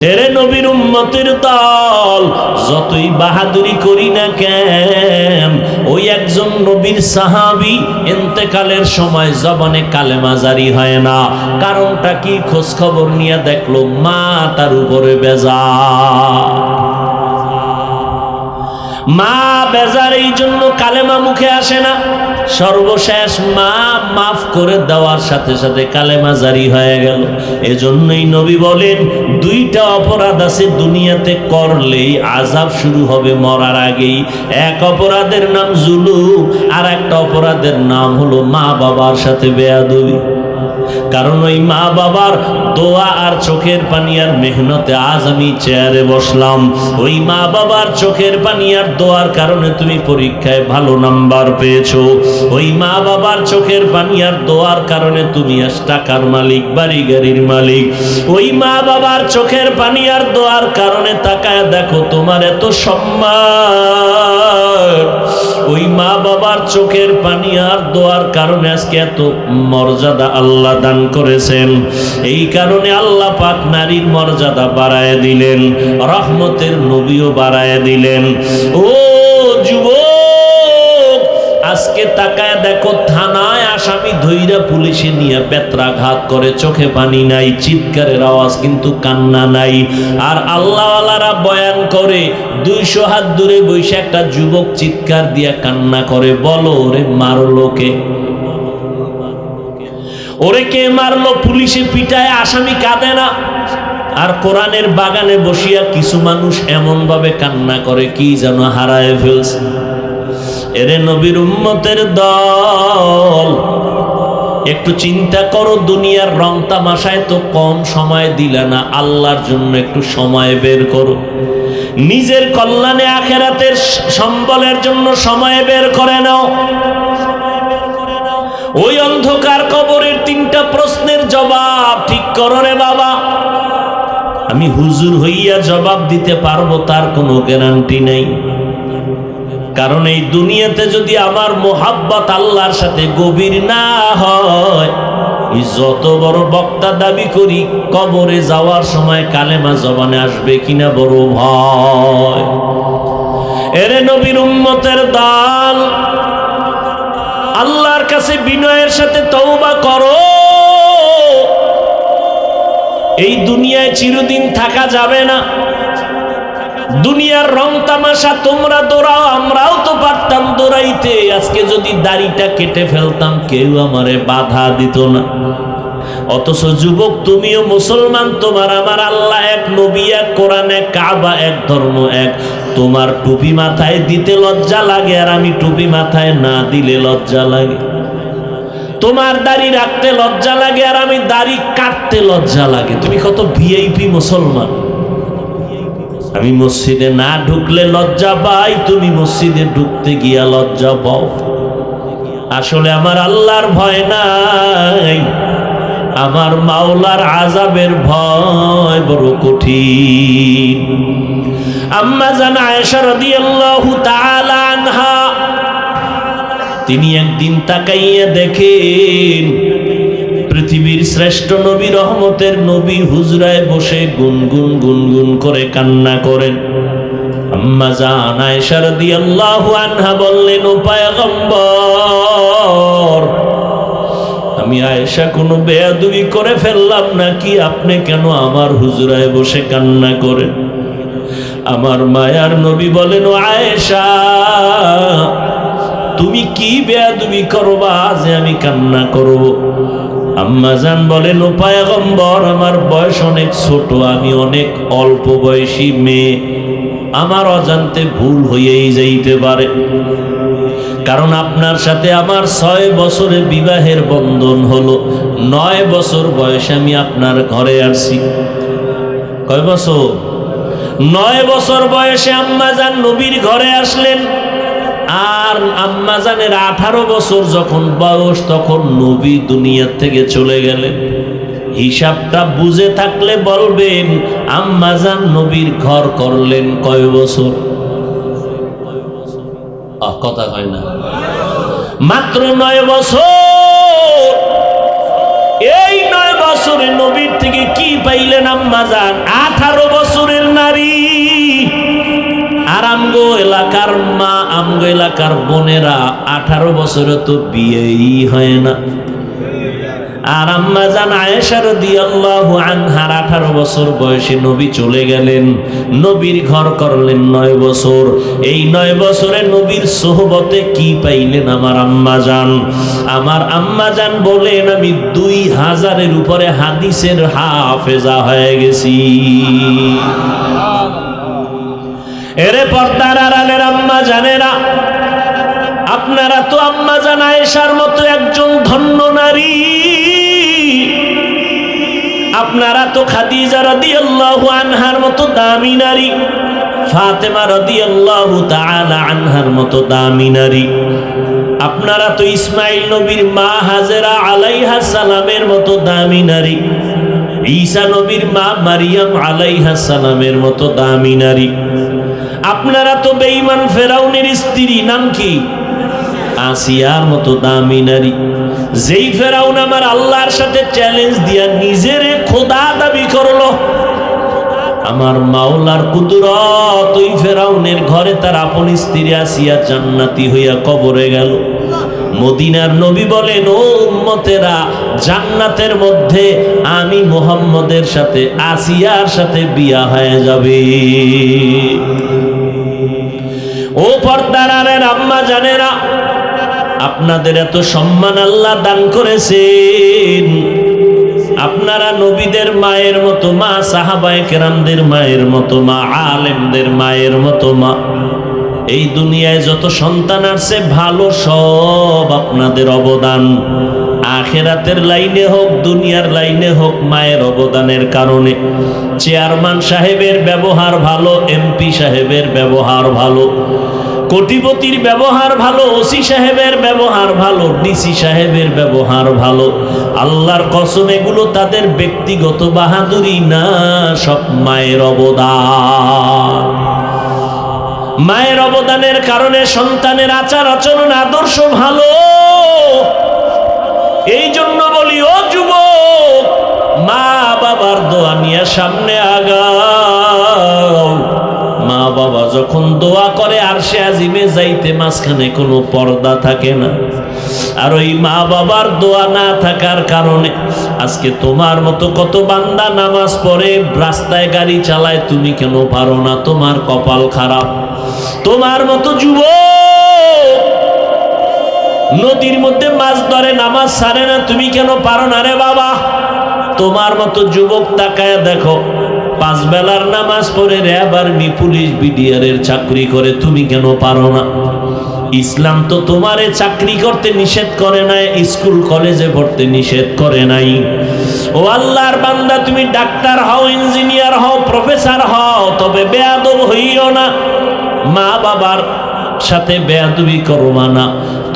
এরে নবীর উম্মতের দল, যতই বাহাদুরি করি না কেন, ওই একজন নবীর সাহাবী ইন্তেকালের সময় জবানে কালেমা জারি হয় না। কারণটা কি? খোঁজ খবর নিয়ে দেখলো মা তার উপরে বেজার। মা বেজার, এই জন্য কালেমা মুখে আসে না। সর্বশেষ মা মাফ করে দেওয়ার সাথে সাথে কালেমা জারি হয়ে গেল। এজন্যই নবী বলেন, দুইটা অপরাধ আছে দুনিয়াতে করলেই আযাব শুরু হবে মরার আগেই। এক অপরাধের নাম জুলুম, আর একটা অপরাধের নাম হলো মা বাবার সাথে বেয়াদবি। কারণ ওই মা বাবার দোয়া আর চোখের পানি আর মেহনতে আজ আমি চেয়ারে বসলাম। ওই মা বাবার চোখের পানি আর দোয়ার কারণে তুমি পরীক্ষায় ভালো নাম্বার পেয়েছো। ওই মা বাবার চোখের পানি আর দোয়ার কারণে তুমি আজ টাকার মালিক, বাড়ি গাড়ির মালিক। ওই মা বাবার চোখের পানি আর দোয়ার কারণে তাকায় দেখো তোমার এত সম্মান। ওই মা বাবার চোখের পানি আর দোয়ার কারণে আজকে এত মর্যাদা আল্লাহ দান করেছেন। এই কারণে আল্লাহ পাক নারীর মর্যাদা বাড়ায় দিলেন, রহমতের নবীও বাড়ায় দিলেন। ও যুবক, আজকে তাকায় দেখো থানায় আসামি ধইরা পুলিশে নিয়ে বেত্রাঘাত করে, চোখে পানি নাই, চিৎকারের আওয়াজ কিন্তু কান্না নাই। আর আল্লাহওয়ালারা বয়ান করে 200 হাত দূরে বসে একটা যুবক চিৎকার দিয়া কান্না করে, বলো ওরে মারলো কে? ওরে কে মারলো? পুলিশে পিটায়, আসামি কাঁদে না। আর কোরআনের বাগানে বসিয়া কিছু মানুষ এমন ভাবে কান্না করে কি যেন হারায় ফেলছে। এরে নবীর উম্মতের দল, একটু চিন্তা করো, দুনিয়ার রং তামাশায় তো কম সময় দিলে না, আল্লাহর জন্য একটু সময় বের করো। নিজের কল্যাণে আখিরাতের সম্বলের জন্য সময় বের করে নাও। ওই অন্ধকার কবরের 3টা প্রশ্নের জবাব ঠিক করো রে বাবা। আমি হুজুর হইয়া জবাব দিতে পারবো তার কোনো গ্যারান্টি নেই। কারণ এই দুনিয়াতে যদি আমার মোহাব্বত আল্লাহর সাথে গভীর না হয়, যত বড় বক্তা দাবি করি, কবরে যাওয়ার সময় কালেমা জবানে আসবে কিনা বড় ভয়। এরে নবীর উম্মতের দল, আল্লাহর কাছে বিনয়ের সাথে তওবা করো। এই দুনিয়ায় চিরদিন থাকা যাবে না। দুনিয়ার রং তামাশা তোমরা দৌড়াও, আমরাও তো পারতাম দৌড়াইতে। আজকে যদি দাড়িটা কেটে ফেলতাম কেউ আমারে বাধা দিত না। অথচ যুবক, তুমিও মুসলমান, তোমার আমার আল্লাহ এক, নবী এক, কোরআন এক, কাবা এক, ধর্ম এক। তোমার টুপি মাথায় দিতে লজ্জা লাগে, আর আমি টুপি মাথায় না দিলে লজ্জা লাগে। তোমার দাড়ি রাখতে লজ্জা লাগে, আর আমি দাড়ি কাটতে লজ্জা লাগে। তুমি কত ভিআইপি মুসলমান। আমি মসজিদে না ঢুকলে লজ্জা পাই, তুমি মসজিদে ঢুকতে গিয়া লজ্জা পাও। আসলে আমার আল্লাহর ভয় নাই, আমার মাওলার আযাবের ভয় বড় কঠিন। আম্মা জান আয়েশা রাদিয়াল্লাহু তাআলা আনহা, তিনি একদিন তাকাইয়া দেখেন পৃথিবীর শ্রেষ্ঠ নবী, রহমতের নবী হুজরায় বসে গুনগুন গুনগুন করে কান্না করেন। আম্মা জান আয়েশা রাদিয়াল্লাহু আনহা বললেন, ও পয়গম্বর, আমি আয়েশা কোনো বেয়াদবি করে ফেললাম নাকি? আপনি কেন আমার হুজরায় বসে কান্না করেন? আমার মায়ার নবী বলেন, ও আয়েশা, তুমি কি বেয়াদবি করবা যে আমি কান্না করব? আম্মা জান বলেন, ও পয়গম্বর, আমার বয়স অনেক ছোট, আমি অনেক অল্প বয়সী মেয়ে, আমার অজান্তে ভুল হয়েই যাইতে পারে। কারণ আপনার সাথে আমার 6 বছরে বিবাহের বন্ধন হলো। 9 বছর বয়সে আমি আপনার ঘরে আসছি। কয় বছর? 9 বছর বয়সে আম্মা জান নবীর ঘরে আসলেন। আর আম্মা জানের 18 বছর যখন বয়স, তখন নবী দুনিয়া থেকে চলে গেলেন। হিসাবটা বুঝে থাকলে বলবেন, আম্মা জান নবীর ঘর করলেন কয় বছর? কথা হয় না, মাত্র 9 বছর। এই 9 বছরে নবীর থেকে কি পাইলেন আম্মা জান? 18 বছরের নারী। আর আমগো এলাকার মা, আমগো এলাকার বোনেরা 18 বছরে তো বিয়েই হয় না। আর আম্মা জান আয়েশা রাদিয়াল্লাহু আনহার 18 বছর বয়সে নবী চলে গেলেন, নবীর ঘর করলেন 9 বছর। এই 9 বছরে নবীর সোহবতে কি পাইলেন আমার আম্মা জান? আমার আম্মা জান বলেন, আমি 2000-এর উপরে হাদিসের হাফেজা হয়ে গেছি। এরে পর্দার আড়ালের আম্মা জানেরা, আপনারা তো আম্মা জান আয়েশার মতো একজন ধন্য নারী, আপনারা তো খাদিজা রাদিয়াল্লাহু আনহার মতো দামি নারী, ফাতেমা রাদিয়াল্লাহু তাআলা আনহার মতো দামি নারী, আপনারা তো ইসমাইল নবীর মা হাজেরা আলাইহা সালামের মতো দামি নারী, ঈসা নবীর মা মারিয়াম আলাইহা সালামের মতো দামি নারী, আপনারা তো বেঈমান ফেরাউনের স্ত্রী, নাম কি? আসিয়ার মতো দামি নারী। যেই ফেরাউন আমার আল্লাহর সাথে চ্যালেঞ্জ দিয়া নিজের খোদা দাবি করলো, আমার মাওলার কুদরত ওই ফেরাউনের ঘরে তার আপন স্ত্রী আসিয়া জান্নাতি হইয়া কবরে গেল। মদিনার নবী বলেন, ও উম্মতেরা, জান্নাতের মধ্যে আমি মুহাম্মদের সাথে আসিয়ার সাথে বিয়া হয়ে যাবে। ও পর্দার আড়ালের আম্মা জানেরা, আপনাদের এত সম্মান আল্লাহ দান করেছেন, আপনারা নবীদের মায়ের মতো মা, সাহাবায়ে কেরামদের মায়ের মতো মা, আলেমদের মায়ের মতো মা। এই দুনিয়ায় যত সন্তান আছে ভালো সব আপনাদের অবদান। আখেরাতের লাইনে হোক, দুনিয়ার লাইনে হোক, মায়ের অবদানের কারণে। চেয়ারম্যান সাহেবের ব্যবহার ভালো, এমপি সাহেবের ব্যবহার ভালো, কোটিপতির ব্যবহার ভালো, ওসি সাহেবের ব্যবহার ভালো, ডিসি সাহেবের ব্যবহার ভালো। আল্লাহর কসম, এগুলো তাদের ব্যক্তিগত বাহাদুরি না, সব মায়ের অবদান। মায়ের অবদানের কারণে সন্তানের আচার আচরণ আদর্শ ভালো। এই জন্য বলি, ও যুবক, মা বাবার দোয়া নিয়ে সামনে আগাও। মা বাবা যখন দোয়া করে আরশে আজিমে যাইতে মাঝখানে কোনো পর্দা থাকে না। আর ওই মা বাবার দোয়া না থাকার কারণে আজকে তোমার মতো কত বান্দা নামাজ পড়ে, রাস্তায় গাড়ি চালায়, তুমি কেন পারো না? তোমার কপাল খারাপ। তোমার মতো যুবক নদীর মধ্যে মাছ ধরে, নামাজ ছাড়ে না, তুমি কেন পারো না রে বাবা? তোমার মতো যুবক তাকায় দেখো, 5 বেলার নামাজ পড়ে র্যাব, আর্মি, পুলিশ, বিডিআরের চাকরি করে, তুমি কেন পারো না? ইসলাম তো তোমারে চাকরি করতে নিষেধ করে নাই, স্কুল কলেজে পড়তে নিষেধ করে নাই। ও আল্লাহর বান্দা, তুমি ডাক্তার হও, ইঞ্জিনিয়ার হও, প্রফেসর হও, তবে বেয়াদব হইও না। মা বাবার সাথে বেয়াদবি করবা না।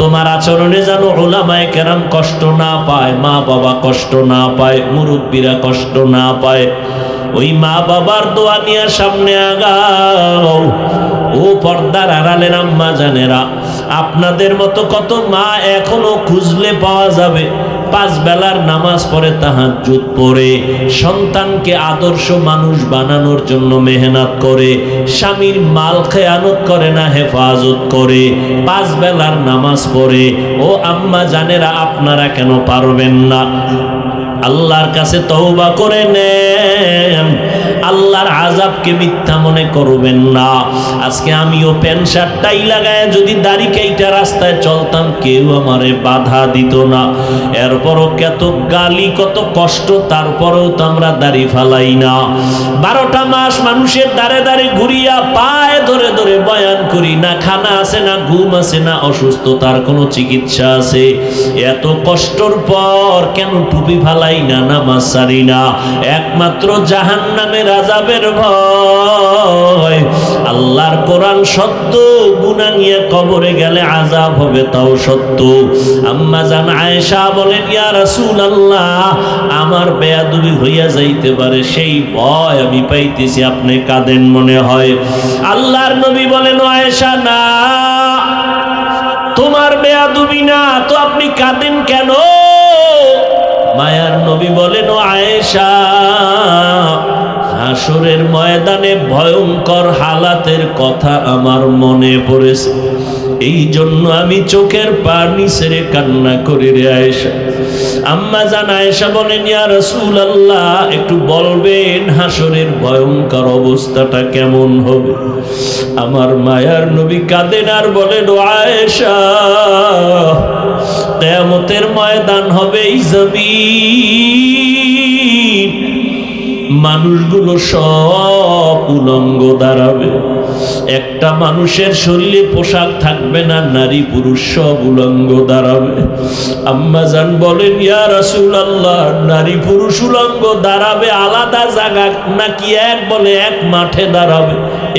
তোমার আচরণে যেন উলামায়ে কেরাম কষ্ট না পায়, মা বাবা কষ্ট না পায়, মুরব্বীরা কষ্ট না পায়। ওই মা বাবার দোয়া নিয়ে সামনে আগাও। ও পর্দার আড়ালের আম্মা জানেরা, আপনাদের মতো কত মা এখনো খুঁজলে পাওয়া যাবে। 5 বেলার নামাজ পড়ে, তাহাজ্জুদ পড়ে, সন্তানকে আদর্শ মানুষ বানানোর জন্য মেহনত করে, স্বামীর মাল খেয়ানত করে না, হেফাজত করে, 5 বেলার নামাজ পড়ে। ও আম্মা জানেরা, আপনারা কেন পারবেন না? আল্লাহর কাছে তওবা করে নেন, আল্লাহর আযাবকে মিথ্যা মনে করবেন না। আজকে আমিও প্যান্ট শার্টটাই লাগায় যদি দাড়ি কাইটা রাস্তায় চলতাম, কেউ আমারে বাধা দিত না। এরপরও কত গালি, কত কষ্ট, তারপরেও তো আমরা দাড়ি ফালাই না। 12টা মাস মানুষের দাঁড়ে দাঁড়ে ঘুরিয়া পায়ে ধরে ধরে বয়ান করি, না খানা আছে, না ঘুম আছে, না অসুস্থতার কোনো চিকিৎসা আছে। এত কষ্টর পর কেন টুপি ফালাই না, নামাজ ছাড়ি না? একমাত্র জাহান্নামের আযাবের ভয়। আল্লাহর কোরআন সত্য, গুনাহ নিয়ে কবরে গেলে আযাব হবে তাও সত্য। আম্মা জান আয়েশা বলেন, ইয়া রাসূলুল্লাহ, আমার বেয়াদবি হইয়া যাইতে পারে, সেই ভয় আমি পাইতেছি। আপনি কাঁদেন মনে হয়। আল্লাহর নবী বলেন, আয়েশা না, তোমার বেয়াদবি না তো আপনি কাঁদেন কেন? মায়ার নবী বলেন, ও আয়েশা, হাসরের ময়দানে ভয়ঙ্কর হালাতের কথা আমার মনে পড়েছে, এই জন্য আমি চোখের পানি ছেড়ে কান্না করি রে আয়েশা। আম্মা জান আয়েশা বলেন, ইয়া রাসূলুল্লাহ, একটু বলবেন হাসরের ভয়ঙ্কর অবস্থাটা কেমন হবে? আমার মায়ার নবী কাঁদেন আর বলেন, ও আয়েশা, কিয়ামতের ময়দান হবে এই জমিন, মানুষগুলো সব উলঙ্গ দাঁড়াবে, একটা মানুষের শরীরে পোশাক থাকবে না, নারী পুরুষ সব উলঙ্গ দাঁড়াবে। আম্মা জান বলেন, ইয়া রাসূলুল্লাহ, নারী পুরুষ উলঙ্গ দাঁড়াবে আলাদা জায়গা নাকি এক মাঠে দাঁড়াবে?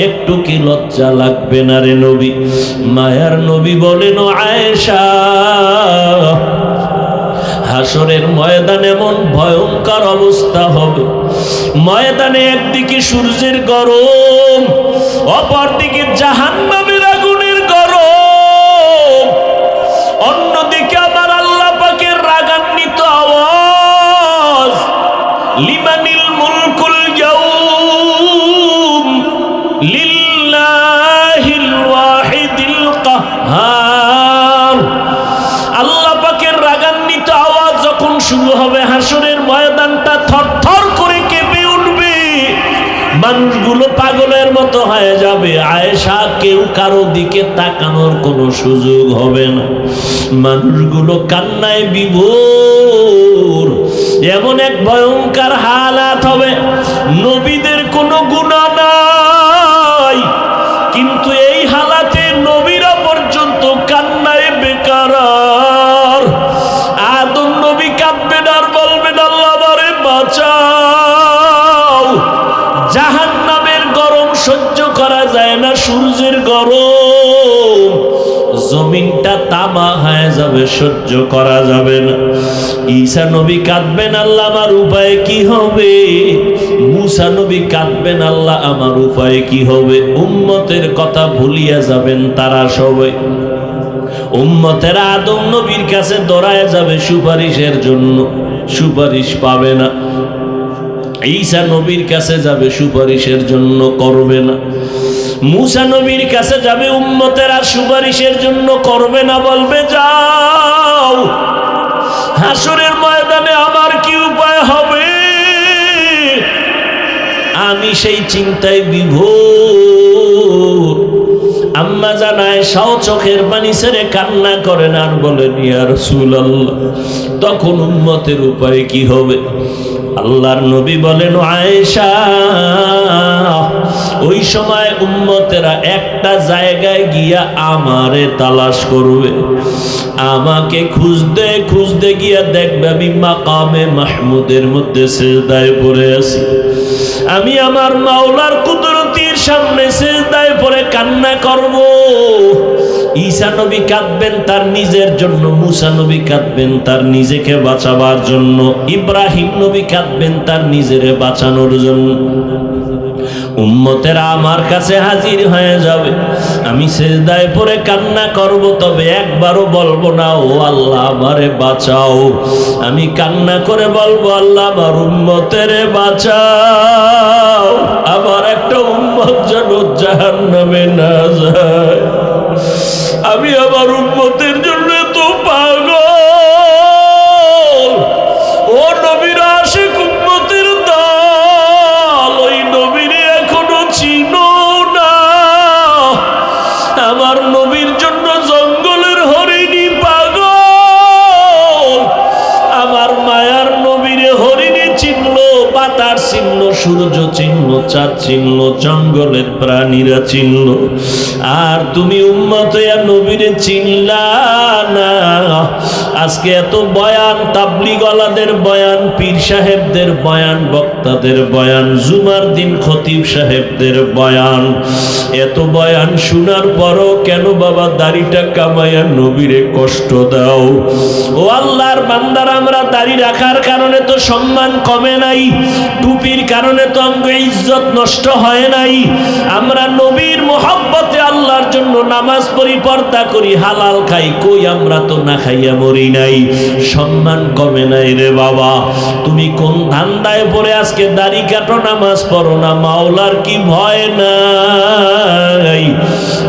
একটু কি লজ্জা লাগবে না রে নবী? মায়ার নবী বলেন, ও আয়েশা, হাসরের ময়দানে এমন ভয়ঙ্কর অবস্থা হবে, ময়দানে একদিকে সূর্যের গরম, অপরদিকে জাহান্নামের আগুনের গরম, অন্যদিকে আমার আল্লাহ পাকের রাগান্বিত আওয়াজ, লিমানিল মুলকুল ইয়াউম লিল্লাহিল ওয়াহিদিল কাহ্হার। আল্লাহ পাকের রাগান্বিত আওয়াজ যখন শুরু হবে, হাসরের ময়দানটা থরথর করে কেঁপে উঠবে, মানুষগুলো পাগলের মতো হয়ে যাবে। আয়েশা, কেউ কারো দিকে তাকানোর কোনো সুযোগ হবে না, মানুষগুলো কান্নায় বিভোর। এমন এক ভয়ঙ্কর হালাত হবে, নবীদের কোনো গুনাহ নাই, কিন্তু এই হালাতে নবীরা পর্যন্ত কান্নায় বেকারার। আদম নবী কাঁদবেন আর বলবেন, আল্লাহ আমারে বাঁচাও। জাহান্নামের গরম সহ্য করা যায় না, সূর্যের গরম, জমিনটা তামা হয়ে যাবে, সহ্য করা যাবে না। ঈসা নবী কাঁদবেন, আল্লাহ আমার উপায় কি হবে? মুসা নবী কাঁদবেন, আল্লাহ আমার উপায় কি হবে? উম্মতের কথা ভুলিয়া যাবেন তারা সবাই। উম্মতেরা আদম নবীর কাছে দৌড়ায় যাবে সুপারিশের জন্য, সুপারিশ পাবে না। ঈসা নবীর কাছে যাবে, সুপারিশের জন্য করবে না। মুসা নবীর কাছে যাবে, উম্মতেরা সুপারিশের জন্য করবে না, বলবে যাও, হাসরের ময়দানে আমার কি উপায় হবে? আমি সেই চিন্তায় বিভোর। আম্মা জান আয়েশাও চোখের পানি ছেড়ে কান্না করেন আর বলেন, ইয়া রাসূলুল্লাহ, তখন উম্মতের উপায় কি হবে? আল্লাহর নবী বলেন, আয়েশা, ওই সময় উম্মতেরা একটা জায়গায় গিয়া আমারে তালাশ করবে, আমাকে খুঁজতে খুঁজতে গিয়া দেখবে আমি মাকামে মাহমুদের মধ্যে সিজদায় পড়ে আছি, আমি আমার মাওলার কুদরতির সামনে সিজদায় পড়ে কান্না করব। ঈসা নবী কাঁদবেন তার নিজের জন্য, মুসা নবী কাঁদবেন তার নিজেকে বাঁচাবার জন্য, ইব্রাহিম নবী কাঁদবেন তার নিজেরে বাঁচানোর জন্য। উম্মতেরা আমার কাছে হাজির হয়ে যাবে, আমি সিজদায় পড়ে কান্না করব, তবে একবারও বলবো না ও আল্লাহ আমারে বাঁচাও। আমি কান্না করে বলবো, আল্লাহ আমার উম্মতেরে বাঁচাও, আমার একটা উম্মত যেন জাহান্নামে না যায়। আমি আমার উম্মতের জন্য তো পাগল। ও নবীর আশিক উম্মতের দল, ওই নবীরে এখনো চিনো না। আমার নবীর জন্য জঙ্গলের হরিণী পাগল, আমার মায়ার নবীরে হরিণী চিনলো, বাতাস চিনলো, সূর্য চিনলো, চাঁদ চিনলো, জঙ্গলের প্রাণীরা চিনলো, আর তুমি উম্মত হইয়া নবীরে চিনলা না। আজকে এত বয়ান, তাবলীগওয়ালাদের বয়ান, পীর সাহেবদের বয়ান, বক্তাদের বয়ান, জুমার দিন খতিব সাহেবদের বয়ান, এত বয়ান শোনার পরও কেন বাবা দাড়িটা কামাইয়া নবীরে কষ্ট দাও? ও আল্লাহর বান্দার, আমরা দাড়ি রাখার কারণে তো সম্মান কমে নাই, টুপির কারণে তো অঙ্গ ইজ্জত নষ্ট হয় নাই। আমরা নবীর মুহাব্বতে আল্লাহর জন্য নামাজ পড়ি, পর্দা করি, হালাল খাই, কই আমরা তো না খাইয়া মরি নাই। সম্মান কমে নাই রে বাবা। তুমি কোন ধান্দায় পড়ে আজকে দাড়ি কাটো, নামাজ পড়ো না? মাওলার কি ভয় নাই?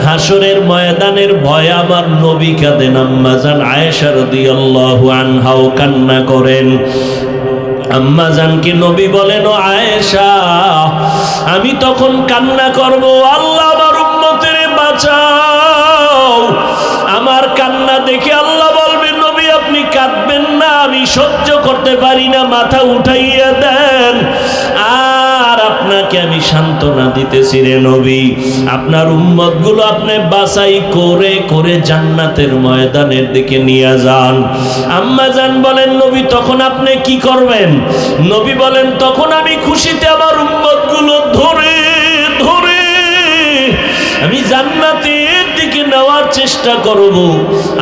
হাসরের ময়দানের ভয় আমার নবী কাঁদেন, আম্মা জান আয়েশা রাদিয়াল্লাহু আনহাও কান্না করেন। আম্মা জানকে নবী বলেন, ও আয়েশা, আমি তখন কান্না করব, আল্লাহ আমার উম্মতের বাঁচাও। আমার কান্না দেখে আল্লাহ বলবে, নবী আপনি কাঁদবেন না, আমি সহ্য করতে পারি না, মাথা উঠাইয়া দেন। আর আপনাকে আমি সান্ত্বনা দিতেছি রে নবী, আপনার উম্মতগুলো আপনি বাছাই করে করে জান্নাতের ময়দানের দিকে নিয়ে যান। আম্মা জান বলেন, নবী তখন আপনি কি করবেন? নবী বলেন, তখন আমি খুশিতে আমার উম্মতগুলো ধরে ধরে আমি জান্নাতের দিকে নেওয়ার চেষ্টা করব।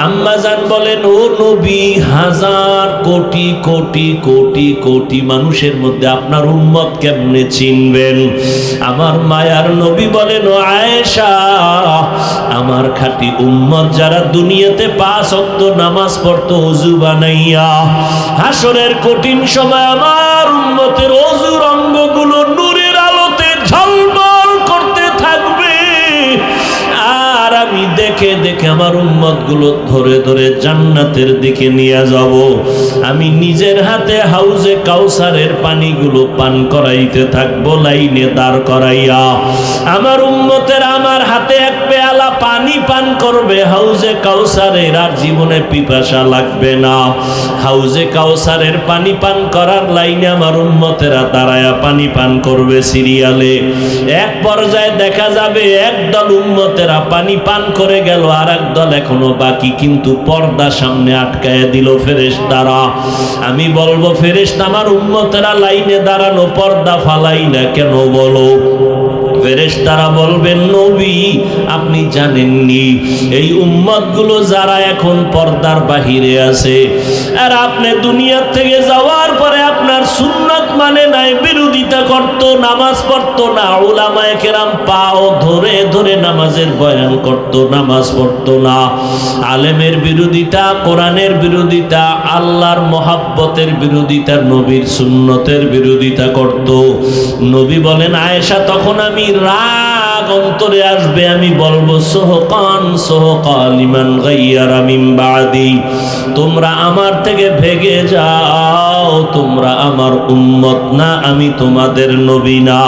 আম্মা জান বলেন, ও নবী, হাজার কোটি কোটি কোটি কোটি মানুষের মধ্যে আপনার উম্মত কেমনে চিনবেন? আমার মায়ার নবী বলেন, ও আয়েশা, আমার খাঁটি উম্মত যারা দুনিয়াতে 5 ওয়াক্ত নামাজ পড়তো ওযু বানাইয়া, হাসরের কঠিন সময় আমার উম্মতের ওযুর অঙ্গগুলো নূরের আলোতে ঝলমল করতে থাকবে। আর আমি দেখে দেখে আমার উম্মতগুলো ধরে ধরে জান্নাতের দিকে নিয়ে যাব। আমি নিজের হাতে হাউজে কাউসারের পানিগুলো পান করাইতে থাকবো, লাইনে দাঁড় করাইয়া। আমার উম্মতের আমার হাতে এক পেয়ালা পানি পান করবে হাউজে কাউসারের, আর জীবনে পিপাসা লাগবে না। হাউজে কাউসারের পানি পান করার লাইনে আমার উম্মতেরা দাঁড়ায়া পানি পান করবে সিরিয়ালে। এক পর্যায়ে দেখা যাবে একদল উম্মতেরা পানি পান করে গেল, আর একদল এখনো বাকি, কিন্তু পর্দা সামনে আটকায় দিল ফেরেশতারা। আমি বলবো, ফেরেশতা আমার উম্মতেরা লাইনে দাঁড়ানো, পর্দা ফালাই না কেন বলো? ফেরেশতারা বলবেন, নবী আপনি জানেননি এই উম্মতগুলো যারা এখন পর্দার বাহিরে আছে, আর আপনি দুনিয়ার থেকে যাওয়ার পরে আপনার সুন্নাত মানে নাই, বিরোধিতা করত, নামাজ পড়তো না, উলামায়ে কেরাম পাও ধরে ধরে নামাজের বয়ান করত, নামাজ পড়তো না, আলেমের বিরোধিতা, কোরআনের বিরোধিতা, আল্লাহর মহাব্বতের বিরোধিতা, নবীর সুন্নতের বিরোধিতা করত। নবী বলেন, আয়েশা তখন আমি রাগ অন্তরে আসবে, আমি বলবো, সোহকান সোহকান লিমান গায়্যারা মিন বাদি, তোমরা আমার থেকে ভেগে যাও, তোমরা আমার উম্মত না, আমি তোমাদের নবী না।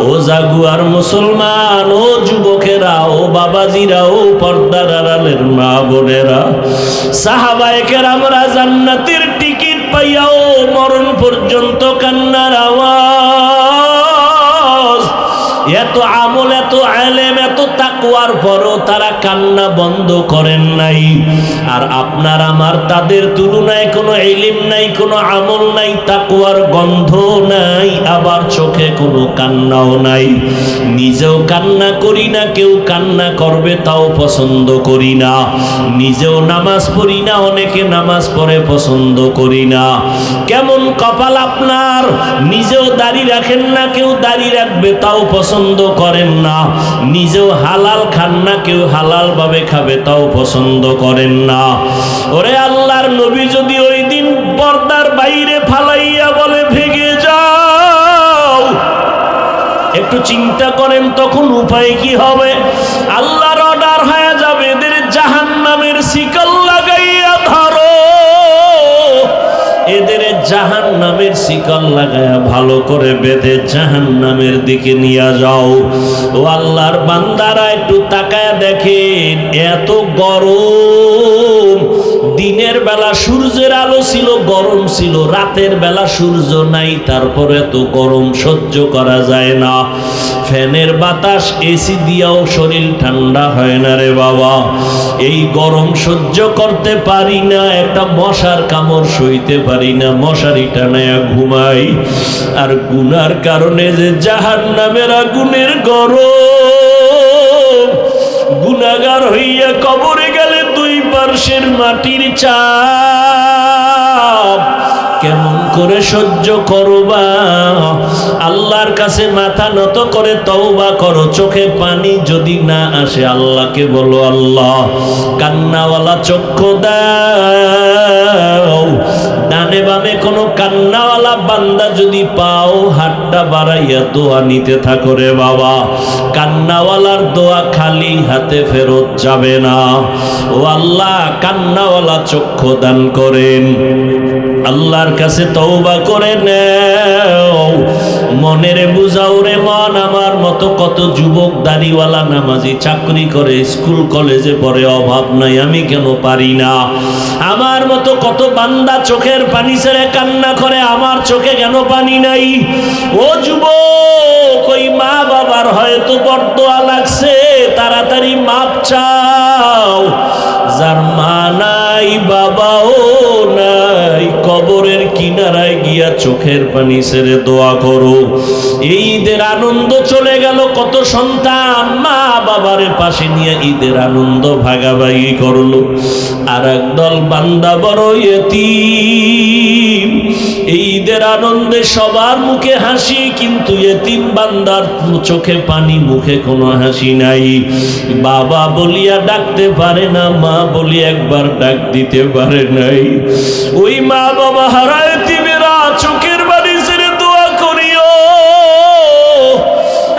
ও জাগুয়ার মুসলমান, ও যুবকেরা, ও বাবাজিরা, ও পর্দার আড়ালের মা বোনেরা, সাহাবায়ে কেরামরা জান্নাতের টিকিট পাইয়াও মরণ পর্যন্ত কান্নার আওয়াজ। এত আমল, এত আলেম, এত তাকওয়ার পরও তারা কান্না বন্ধ করেন নাই। আর আপনার আমার তাদের তুলনায় কোনো ইলম নাই, কোনো আমল নাই, তাকওয়ার গন্ধ নাই, আবার চোখে কোনো কান্নাও নাই। নিজেও কান্না করি না, কেউ কান্না করবে তাও পছন্দ করি না। নিজেও নামাজ পড়ি না, অনেকে নামাজ পড়ে পছন্দ করি না। কেমন কপাল আপনার! নিজেও দাড়ি রাখেন না, কেউ দাড়ি রাখবে তাও পছন্দ করেন না। নিজেও হালাল খান না, কেউ হালাল ভাবে খাবে তাও পছন্দ করেন না। ওরে আল্লাহর নবী যদি ওই দিন পর্দার বাইরে ফালাইয়া বলে, ভেগে যাও, একটু চিন্তা করেন তখন উপায় কি হবে? আল্লাহর অর্ডার হয়ে যাবে, এদের জাহান্নামের শিকল লাগাইয়া ধরো, এদের জাহান্নামের শিকল লাগায়া ভালো করে বেঁধে জাহান্নামের দিকে নিয়ে যাও। ও আল্লাহর বান্দারা একটু তাকায়া দেখেন, এত গরম, দিনের বেলা সূর্যের আলো ছিল, গরম ছিল, রাতের বেলা সূর্য নাই, তারপরে এত গরম সহ্য করা যায় না। ফ্যানের বাতাস, এসি দিয়াও শরীর ঠান্ডা হয় না রে বাবা। এই গরম সহ্য করতে পারি না, একটা মশার কামড় সইতে পারি না, মশারি টানায়া ঘুমাই। আর গুনার কারণে যে জাহান্নামের আগুনের গরম, গুনাহগার হইয়া কবরে গেলে দুই পার্শ্বের মাটির চাপ কেমন করে সহ্য করবা। আল্লাহর কাছে মাথা নত করে তওবা করো। চোখে পানি যদি না আসে আল্লাহকে বলো, আল্লাহ কান্নাওয়ালা চক্ষু দাও। ডানে বামে কোনো কান্নাওয়ালা বান্দা যদি পাও, হাতটা বাড়াইয়া দোয়া নিতে থাকো রে বাবা। কান্নাওয়ালার দোয়া খালি হাতে ফেরত যাবে না। ও আল্লাহ, কান্নাওয়ালা চক্ষু দান করেন। আল্লাহর কাছে তওবা করে নেও। মনেরে বুঝাও রে মন, আমার মতো কত যুবক দাড়িওয়ালা নামাজি চাকরি করে, স্কুল কলেজে পড়ে, অভাব নাই, আমি কেন পারি না? আমার মতো কত বান্দা চোখের পানি ছেড়ে কান্না করে, আমার চোখে কেন পানি নাই? ও যুবক, ওই মা বাবার হয়তো বরদোয়া লাগছে, তাড়াতাড়ি মাপ চাও। যার মা নাই, বাবাও নাই, কবরের কিনারায় গিয়া চোখের পানি ছেড়ে দোয়া করো। এই ঈদের আনন্দ চলে গেল, কত সন্তান মা বাবার পাশে নিয়ে ঈদের আনন্দ ভাগাভাগি করলো। আর একদল বান্দা বড় ইয়েতিম। এই ঈদের আনন্দে সবার মুখে হাসি, কিন্তু ইয়েতিম বান্দার চোখে পানি, মুখে কোনো হাসি নাই। বাবা বলিয়া ডাকতে পারে না, মা বলি একবার ডাক দিতে পারে নাই। ওই মা বাবা হারা ইয়েতিমেরা চোখের পানি ছেড়ে দোয়া করিও।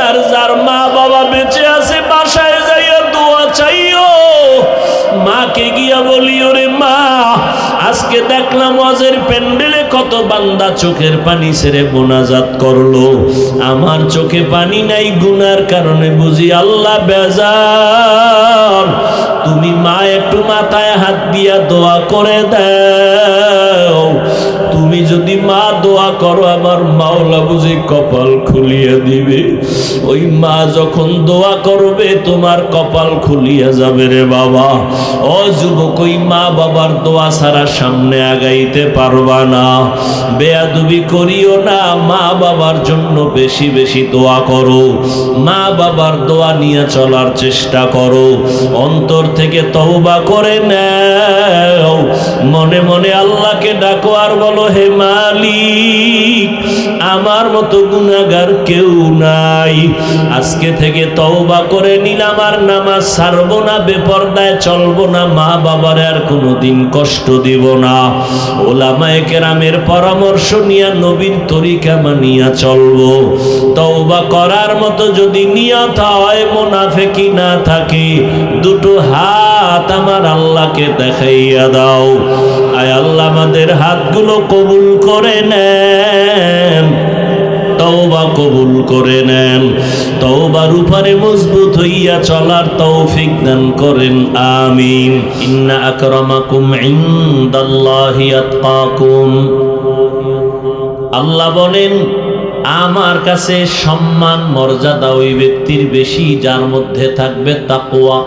আর যার মা বাবা বেঁচে আছে, বাসায় যাইয়া দোয়া চাইও। মাকে গিয়া বলি, ওরে মা, আজকে দেখলাম ওয়াজের প্যান্ডেলে কত বান্দা চোখের পানি ছেড়ে মোনাজাত করলো, আমার চোখে পানি নাই, গুনার কারণে বুঝি আল্লাহ বেজার। তুমি মা একটু মাথায় হাত দিয়া দোয়া করে দাও। তুমি যদি মা দোয়া করো, আমার মাওলা বুঝি কপাল খুলিয়া দিবে। ওই মা যখন দোয়া করবে, তোমার কপাল খুলিয়া যাবে রে বাবা। ও যুবক, ওই মা বাবার দোয়া ছাড়া সামনে আগাইতে পারবা না। বেয়াদবি করিও না, মা বাবার জন্য বেশি বেশি দোয়া করো। মা বাবার দোয়া নিয়ে চলার চেষ্টা করো। অন্তর থেকে তওবা করে নাও। মনে মনে আল্লাহকে ডাকো আর বলো, হে মালিক, আমার মতো গুনাহগার কেউ নাই। আজকে থেকে তওবা করে নিলাম, আর নামাজ ছাড়বো না, বেপরদায় চলবো না, মা বাবার আর কোনোদিন কষ্ট দিব না। ওলামায়ে কেরামের পরামর্শ নিয়া নবীর তরিকা মানিয়া চলবো। তওবা করার মতো যদি নিয়ত হয়, মুনাফিকি না থাকে, দুটো হাত আমার আল্লাহকে দেখাইয়া দাও। আয় আল্লাহ, আমাদের হাতগুলো কবুল করে নেন, তওবা কবুল করে নেন। তওবার উপরে মজবুত হইয়া চলার তৌফিক দান করেন, আমিন। ইন্না আকরামাকুম ইনদাল্লাহি আতকাকুম। আল্লাহ বলেন, আমার কাছে সম্মান মর্যাদা ওই ব্যক্তির বেশি যার মধ্যে থাকবে তাকওয়া,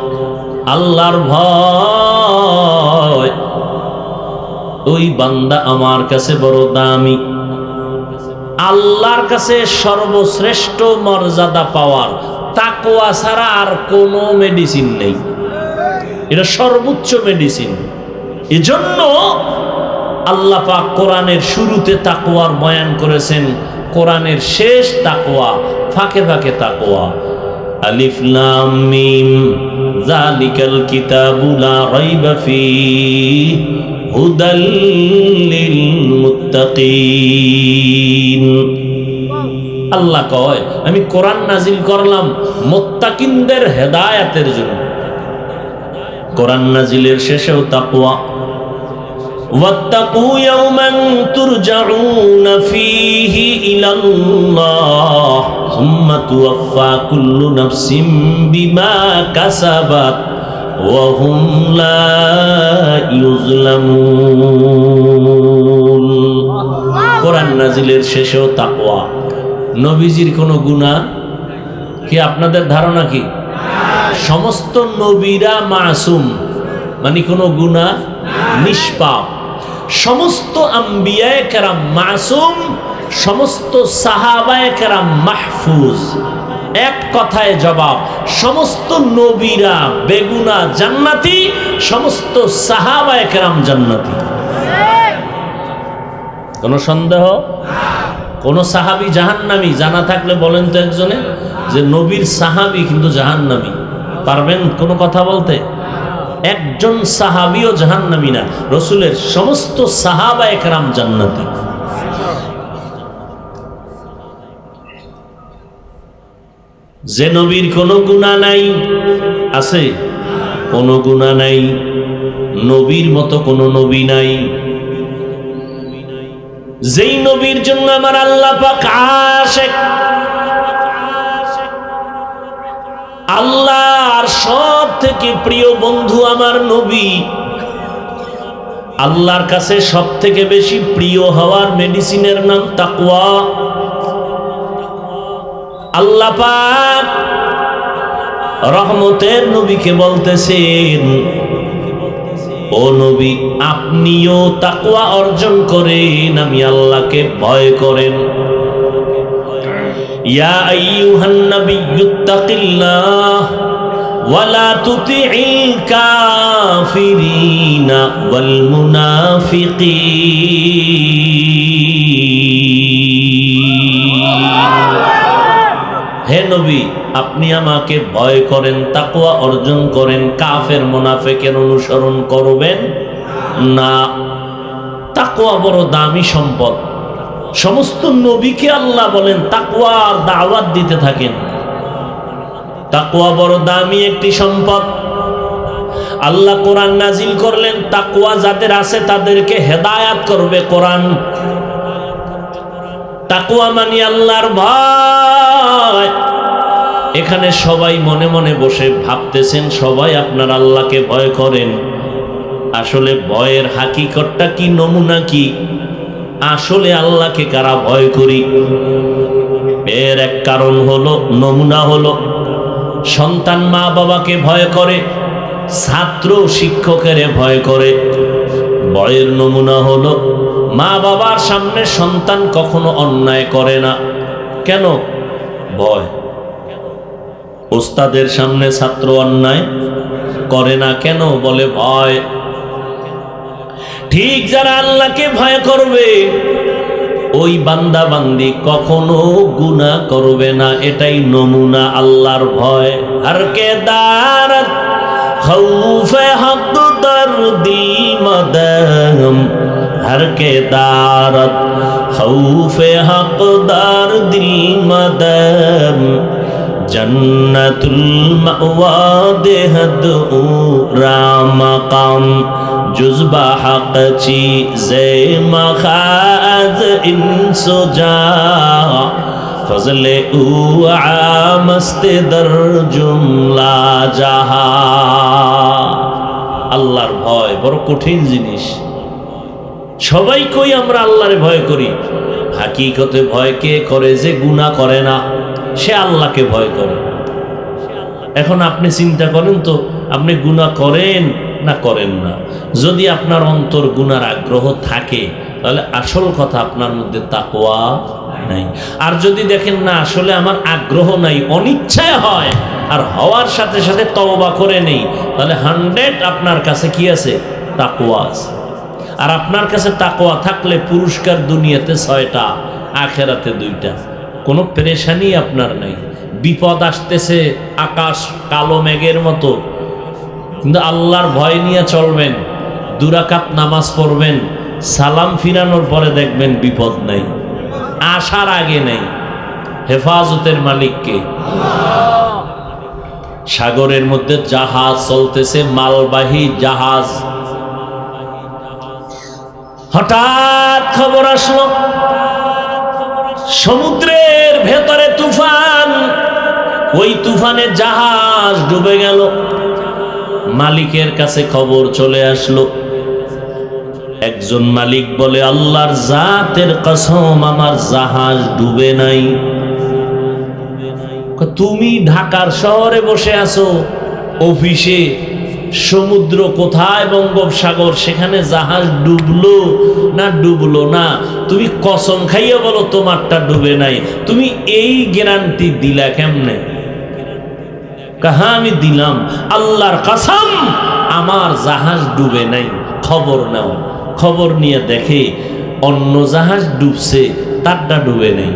আল্লাহর ভয়। ওই বান্দা আমার কাছে বড় দামি। আল্লাহর কাছে সর্বশ্রেষ্ঠ মর্যাদা পাওয়ার তাকওয়া ছাড়া আর কোনো মেডিসিন নেই। এটা সর্বোচ্চ মেডিসিন। এজন্য আল্লাহ পাক কোরআনের শুরুতে তাকওয়ার বয়ান করেছেন, কোরআনের শেষ তাকওয়া, ফাঁকে ফাঁকে তাকওয়া। আলিফ লাম মিম যালিকাল কিতাবু লা রাইবা ফীহি হুদাল লিল মুত্তাকিন। আল্লাহ কয়, আমি কোরআন নাজিল করলাম মুত্তাকিনদের হেদায়েতের জন্য। কোরআন নাজিলের শেষেও তাকওয়া। ওয়াত্তাকু ইয়াওমান তুরজাউনা ফীহি ইলাল্লাহ সুম্মা তুওয়াফফা কুল্লু নাফসিন বিমা কাসাবাত ওয়া হুম লা ইউজলামুন। কোরআন নাজিলের শেষেও তাকওয়া। নবীজির কোনো গুনাহ কি আপনাদের ধারণা কি? সমস্ত নবীরা মাসুম, মানে কোনো গুনাহ নিষ্পাপ। সমস্ত আম্বিয়ায়ে কেরাম মাসুম, সমস্ত সাহাবায়ে কেরাম মাহফুজ। এক কথায় জবাব, সমস্ত নবীরা বেগুনা জান্নাতি, সমস্ত সাহাবায়ে কেরাম জান্নাতি। কোনো সন্দেহ? কোন সাহাবী জাহান্নামী জানা থাকলে বলেন তো একজনে, যে নবীর সাহাবী কিন্তু জাহান্নামী। পারবেন কোনো কথা বলতে? একজন সাহাবীও জাহান্নামী না, রসুলের সমস্ত সাহাবা একরাম জান্নাতি। যে নবীর কোনো গুনাহ নাই, আছে কোনো গুনাহ নাই, নবীর মতো কোনো নবী নাই। যেই নবীর জন্য আমার আল্লাহ পাক আশিক, আল্লাহর সব থেকে প্রিয় বন্ধু আমার নবী। আল্লাহর কাছে সব থেকে বেশি প্রিয় হওয়ার মেডিসিনের নাম তাকওয়া। আল্লাহ পাক রহমতের নবীকে বলতেছেন, ও নবী আপনিও তাকওয়া অর্জন করেন, আমি আল্লাহকে ভয় করেন। ইয়া আইয়ুহান নাবিয়্যুত্তাকিল্লাহ ওয়া লা তুতি'ল কাফিরিনা ওয়াল মুনাফিকিন। হে নবী আপনি আমাকে ভয় করেন, তাকওয়া অর্জন করেন, কাফের মুনাফিকের অনুসরণ করবেন না। তাকওয়া বড় দামি সম্পদ। সমস্ত নবীকে আল্লাহ বলেন তাকওয়ার দাওয়াত দিতে থাকেন। তাকওয়া বড় দামি একটি সম্পদ। আল্লাহ কোরআন নাজিল করলেন, তাকওয়া যাদের আছে তাদেরকে হেদায়াত করবে কোরআন। তাকওয়া মানে আল্লাহর ভয়। এখানে সবাই মনে মনে বসে ভাবতেছেন সবাই আপনার আল্লাহকে ভয় করেন। আসলে ভয়ের হাকিকতটা কি, নমুনা কি? আসলে আল্লাহকে কারা ভয় করি? এর এক কারণ হলো, নমুনা হলো, সন্তান মা বাবাকে ভয় করে, ছাত্র শিক্ষকের ভয় করে। ভয়ের নমুনা হলো, মা বাবার সামনে সন্তান কখনো অন্যায় করে না। কেন? ভয়। ওস্তাদের সামনে ছাত্র অন্যায় করে না, কেন? বলে ভয়। ঠিক যারা আল্লাহকে ভয় করবে ওই বান্দা বান্দি কখনো গুনাহ করবে না। এটাই নমুনা আল্লাহর ভয়। হর কে দারত খৌফে হক দর্দি মদম, হর কে দারত খৌফে হক দর্দি মদম, জন্নতুল মাওয়া দেহদ রামকাম, जुज़्बा हक़ चीज़े मखाज़ इंसुजा, फज़ले उ आमस्ते दर जुमला जाहा। আল্লাহর ভয় বড় কঠিন জিনিস। সবাই কই আমরা আল্লাহরে ভয় করি, হাকিকতে ভয় কে করে? যে গুনাহ করে না সে আল্লাহকে ভয় করে। এখন আপনি চিন্তা করেন তো, আপনি গুনাহ করেন না করেন না? যদি আপনার অন্তর গুনার আগ্রহ থাকে তাহলে আসল কথা আপনার মধ্যে তাকওয়া নাই। আর যদি দেখেন না আসলে আমার আগ্রহ নাই, অনিচ্ছায় হয়, আর হওয়ার সাথে সাথে তওবা করে নেই, তাহলে 100 আপনার কাছে কি আছে? তাকওয়া আছে। আর আপনার কাছে তাকওয়া থাকলে পুরস্কার দুনিয়াতে 6টা, আখেরাতে 2টা। কোনো পেরেশানি আপনার নাই। বিপদ আসতেছে আকাশ কালো মেঘের মতো, কিন্তু আল্লাহর ভয় নিয়ে চলবেন, 2 রাকাত নামাজ পড়বেন, সালাম ফিরানোর পরে দেখবেন বিপদ নাই, আসার আগে নেই। হেফাজতের মালিককে। সাগরের মধ্যে জাহাজ চলতেছে, মালবাহী জাহাজ। হঠাৎ খবর আসলো সমুদ্রের ভেতরে তুফান, ওই তুফানে জাহাজ ডুবে গেল। মালিকের কাছে খবর চলে আসলো। একজন মালিক বলে, আল্লাহর জাতের কসম আমার জাহাজ ডুবে নাই। তুমি ঢাকার শহরে বসে আছো অফিসে, সমুদ্র কোথায়? বঙ্গোপসাগর। সেখানে জাহাজ ডুবলো না ডুবলো না? তুমি কসম খাইয়া বলো তোমারটা ডুবে নাই। তুমি এই গ্যারান্টি দিলা কেমনে? কাহা আমি দিলাম আল্লাহর কসম আমার জাহাজ ডুবে নাই। খবর নাও। খবর নিয়ে দেখে অন্য জাহাজ ডুবছে, তারটা ডুবে নেই।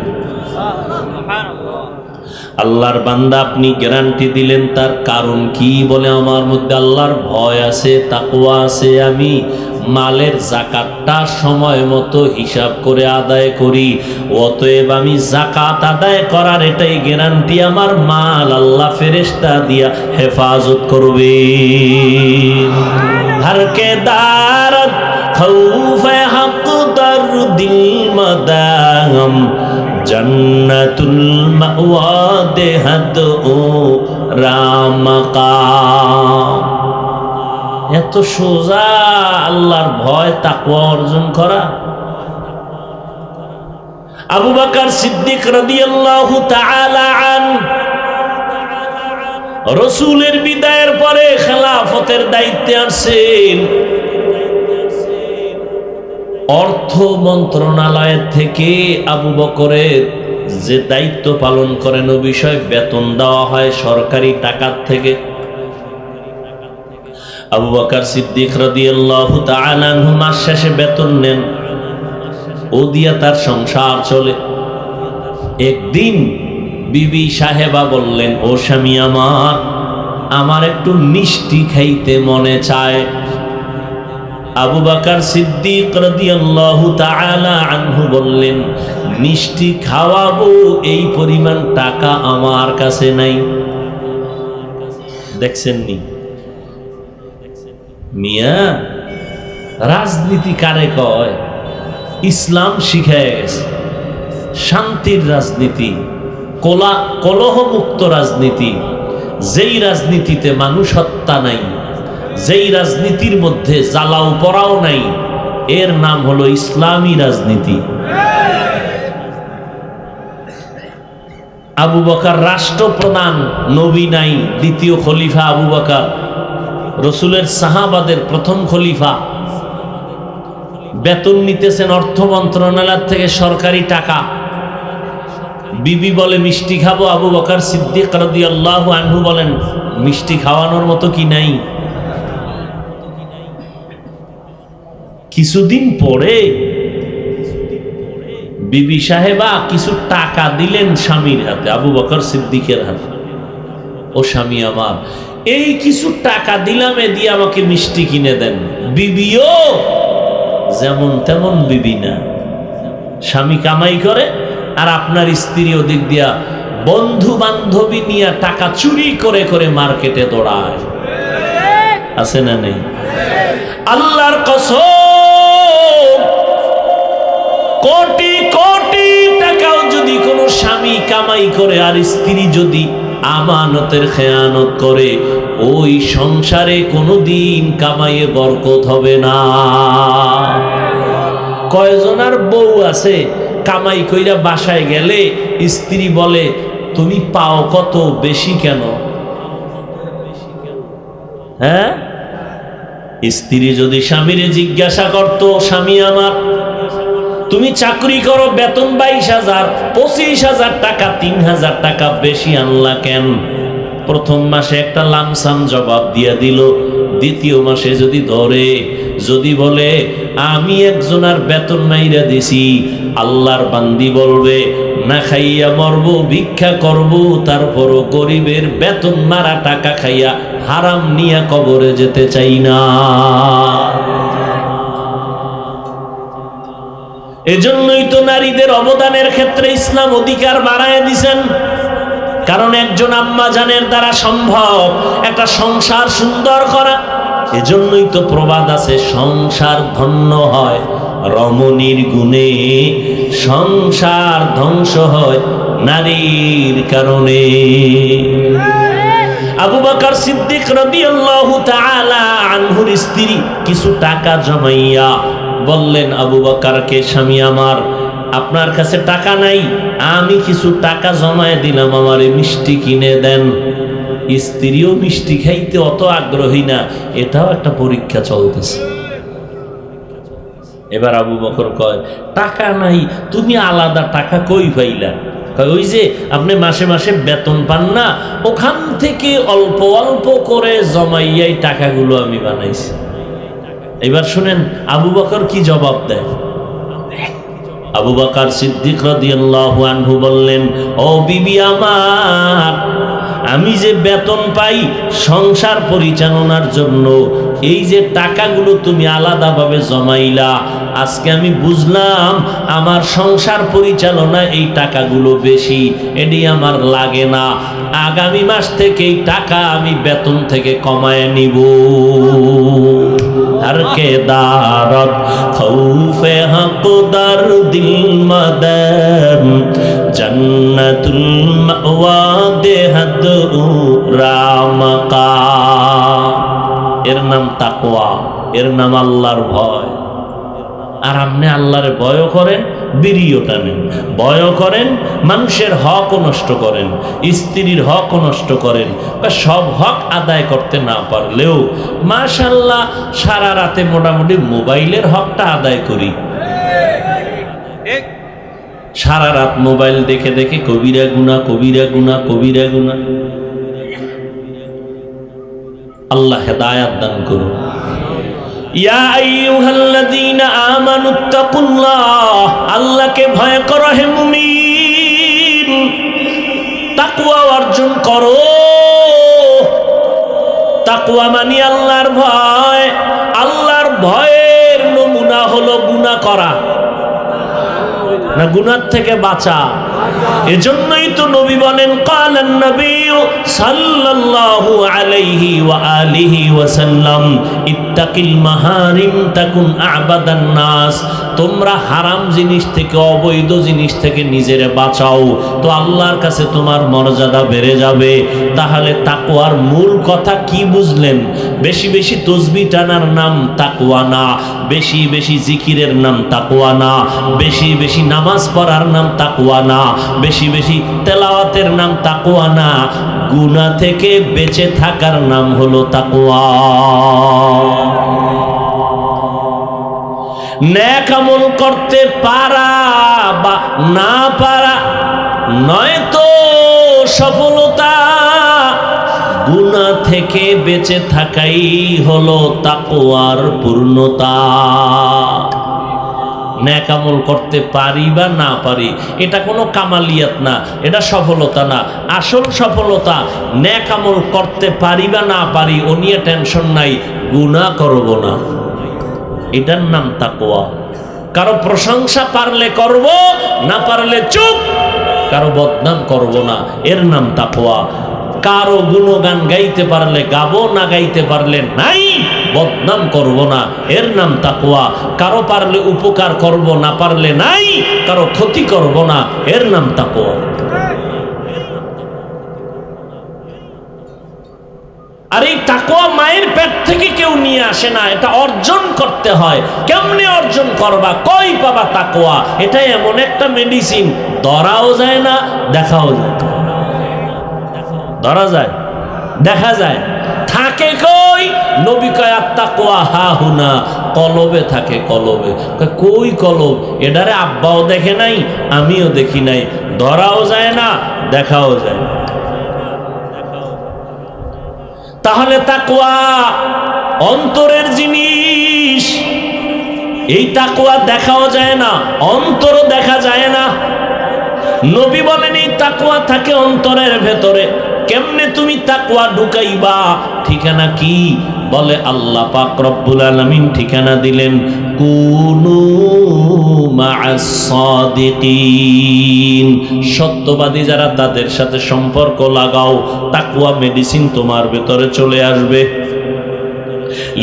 আল্লাহর বান্দা আপনি গ্যারান্টি দিলেন, তার কারণ কি? বলে আমার মধ্যে আল্লাহর ভয় আছে, তাকওয়া আছে, আমি মালের যাকাতটা সময় মতো হিসাব করে আদায় করি, অতএব আমি যাকাত আদায় করার এটাই গ্যারান্টি, আমার মাল আল্লাহ ফেরেশতা দিয়া হেফাজত করবে। हर के दारत खौफ हक दर दिल मदाम जन्नतुल मअवा देहद ओ रामकाम। এত সোজা আল্লাহর ভয় তাকওয়া অর্জন করা। আবু বকর সিদ্দিক রাদিয়াল্লাহু তাআলা আনহু রাসূলের বিদায়ের পরে খেলাফতের দায়িত্বে আসেন। অর্থ মন্ত্রণালয় থেকে আবু বকরের যে দায়িত্ব পালন করেন ও বিষয়ে বেতন দেওয়া হয় সরকারি টাকা থেকে। আবু বকর সিদ্দিক রাদিয়াল্লাহু তাআলা আনহু মাস শেষে বেতন নেন, ও দিয়া তার সংসার চলে। একদিন বিবি সাহেবা বললেন, ও স্বামী আমার, আমার একটু মিষ্টি খাইতে মনে চায়। আবু বকর সিদ্দিক রাদিয়াল্লাহু তাআলা আনহু বললেন, মিষ্টি খাওয়াবো এই পরিমাণ টাকা আমার কাছে নাই। দেখছেন নি মিয়া, রাজনীতি কারে কয়? ইসলাম শিখায় গেছে শান্তির রাজনীতি, কলহ মুক্ত রাজনীতি, যেই রাজনীতিতে মানুষ হত্যা নাই, যেই রাজনীতির মধ্যে জ্বালাও পড়াও নাই, এর নাম হলো ইসলামী রাজনীতি। আবু বকর রাষ্ট্রপ্রধান, নবী নাই, দ্বিতীয় খলিফা আবু বকর, রসুলের সাহাবাদের প্রথম খলিফা। বেতন নিতেছেন অর্থ মন্ত্রণালয় থেকে সরকারি টাকা। বিবি বলে মিষ্টি খাবো, আবু বকর সিদ্দিক রাদিয়াল্লাহু আনহু বলেন, মিষ্টি খাওয়ানোর মতো কি নাই? কিছুদিন পরে বিবি সাহেবা কিছু টাকা দিলেন স্বামীর হাতে, আবু বকর সিদ্দিকের হাতে। ও স্বামী আমার, এই কিছু টাকা দিলাম, এ দিয়ে আমাকে মিষ্টি কিনে দেন। বিবিও যেমন তেমন বিবি না, স্বামী কামাই করে আর আপনার স্ত্রী ওদিক দিয়া বন্ধু বান্ধবী নিয়ে টাকা চুরি করে করে মার্কেটে দৌড়ায়। আছে না নেই? আল্লাহর কসম, কোটি কোটি টাকাও যদি কোনো স্বামী কামাই করে আর স্ত্রী যদি আমানতের খেয়ানত করে, ওই সংসারে কোনোদিন কামাইয়ে বরকত হবে না। কয়জনার বউ আছে কামাই কইরা বাসায় গেলে স্ত্রী বলে, তুমি পাও কত, বেশি কেন? হ্যাঁ, স্ত্রী যদি স্বামীরে জিজ্ঞাসা করতো, স্বামী আমার তুমি চাকরি করো, বেতন 22,000, 25,000 টাকা, 3,000 টাকা বেশি আনলা কেন? প্রথম মাসে একটা লামসাম জবাব দিয়া দিল। দ্বিতীয় মাসে যদি ধরে, যদি বলে আমি একজনের বেতন মাইরা দিছি, আল্লাহর বান্দি বলবে না খাইয়া মরবো, ভিক্ষা করব, তারপরও গরিবের বেতন মারা টাকা খাইয়া হারাম নিয়া কবরে যেতে চাই না। এজন্যই তো নারীদের অবদানের ক্ষেত্রে ইসলাম অধিকার বাড়ায় দিছেন, কারণ একজন আম্মা জানের দ্বারা সম্ভব একটা সংসার সুন্দর করা। এজন্যই তো প্রবাদ আছে, সংসার ধন্য হয় রমণীর গুণে, সংসার ধ্বংস হয় নারীর কারণে। আবু বকর সিদ্দিক রাদিয়াল্লাহু তাআলা আনহুর স্ত্রী কিছু টাকা জমাইয়া বললেন আবু বকরকে, স্বামী আমার, আপনার কাছে টাকা নাই, আমি কিছু টাকা জমায় দিলাম, আমারে মিষ্টি কিনে দেন। স্ত্রীও মিষ্টি খাইতে অত আগ্রহী না, এটাও একটা পরীক্ষা চলতেছে। এবার আবু বকর কয়, টাকা নাই, তুমি আলাদা টাকা কই পাইলা? ওই যে আপনি মাসে মাসে বেতন পান না, ওখান থেকে অল্প অল্প করে জমাইয়াই টাকাগুলো আমি বানাইছি। এবার শুনেন আবু বকর কি জবাব দেয়। আবু বকর সিদ্দিক রাদিয়াল্লাহু আনহু বললেন, ও বিবি আমার, আমি যে বেতন পাই সংসার পরিচালনার জন্য, এই যে টাকাগুলো তুমি আলাদাভাবে জমাইলা, আজকে আমি বুঝলাম আমার সংসার পরিচালনা এই টাকাগুলো বেশি, এটি আমার লাগে না। আগামী মাস থেকে এই টাকা আমি বেতন থেকে কমায় নিব। हर के दारत खौफे हक़दार दिल मदन जन्नतुल मअवा देहद रामका। এর নাম তাকওয়া, এর নাম আল্লাহর ভয়। আর আপনি আল্লাহর ভয় করেন, বিড়িও টানেন, ভয় করেন, মানুষের হক নষ্ট করেন, স্ত্রীর হক নষ্ট করেন, বা সব হক আদায় করতে না পারলেও মাশাআল্লাহ সারা রাতে মোটামুটি মোবাইলের হকটা আদায় করি। সারা রাত মোবাইল দেখে দেখে কবিরা গুনাহ, কবিরা গুনাহ, কবিরা গুনাহ। আল্লাহ হেদায়েত দান করুন। ইয়া আইয়ুহাল্লাযীনা আমানুত্তাকুল্লাহ, আল্লাহকে ভয় করো হে মুমিন, তাকওয়া অর্জন করো। তাকওয়া মানে আল্লাহর ভয়। আল্লাহর ভয়ের নমুনা হলো গুনাহ করা, না গুনাহ থেকে বাঁচা। এজন্যই তো নবী বলেন, কালান নবী সাল্লাল্লাহু আলাইহি ওয়া আলিহি ওয়াসাল্লাম, ইত্তাকিল মাহারিম তাকুন আবাদান নাস। তোমরা হারাম জিনিস থেকে, অবৈধ জিনিস থেকে নিজেরে বাঁচাও, তো আল্লাহর কাছে তোমার মর্যাদা বেড়ে যাবে। তাহলে তাকওয়ার মূল কথা কি বুঝলেন? বেশি বেশি তাসবিহ টানার নাম তাকওয়া না, বেশি বেশি জিকিরের নাম তাকওয়া না, বেশি বেশি নামাজ পড়ার নাম তাকওয়া না, বেশি বেশি তেলাওয়াতের নাম তাকওয়া না, গুনাহ থেকে বেঁচে থাকার নাম হলো তাকওয়া। নেক আমল করতে পারা বা না পারা নয় তো সফলতা, গুনাহ থেকে বেঁচে থাকাই হলো তাকওয়ার পূর্ণতা। নেক আমল করতে পারি বা না পারি এটা কোনো কামালিয়াত না, এটা সফলতা না। আসল সফলতা নেক আমল করতে পারি বা না পারি ও নিয়ে টেনশন নাই, গুনাহ করব না, এটার নাম তাকওয়া। কারো প্রশংসা পারলে করব, না পারলে চুপ, কারো বদনাম করব না, এর নাম তাকওয়া। কারো গুণগান গাইতে পারলে গাবো, না গাইতে পারলে নাই, বদনাম করব না, এর নাম তাকওয়া। কারো পারলে উপকার করব, না পারলে নাই, কারো ক্ষতি করব না, এর নাম তাকওয়া। আর এই তাকওয়া মায়ের পেট থেকে কেউ নিয়ে আসে না, এটা অর্জন করতে হয়। কেমনে অর্জন করবা, কই পাবা তাকওয়া? এটা এমন একটা মেডিসিন, ধরাও যায় না, দেখাও যায়। ধরা যায়, দেখা যায়, থাকে কই? নবী কয় আত্তাকওয়া হাহুনা, কলবে থাকে, কলবে। কই কলব? এটারে আব্বাও দেখে নাই, আমিও দেখি নাই, ধরাও যায় না, দেখাও যায় না। তাহলে তাকওয়া অন্তরের জিনিস। এই তাকওয়া দেখাও যায় না, অন্তরও দেখা যায় না। নবী বলেন এই তাকওয়া থাকে অন্তরের ভেতরে। কেমনে তুমি তাকওয়া ঢুকাইবা? ঠিকানা কি? বলে আল্লাহ পাক রব্বুল আলামিন ঠিকানা দিলেন, কুনু মা'আস সাদিকিন। সত্যবাদী যারা, তাদের সাথে সম্পর্ক লাগাও, তাকওয়া মেডিসিন তোমার ভেতরে চলে আসবে।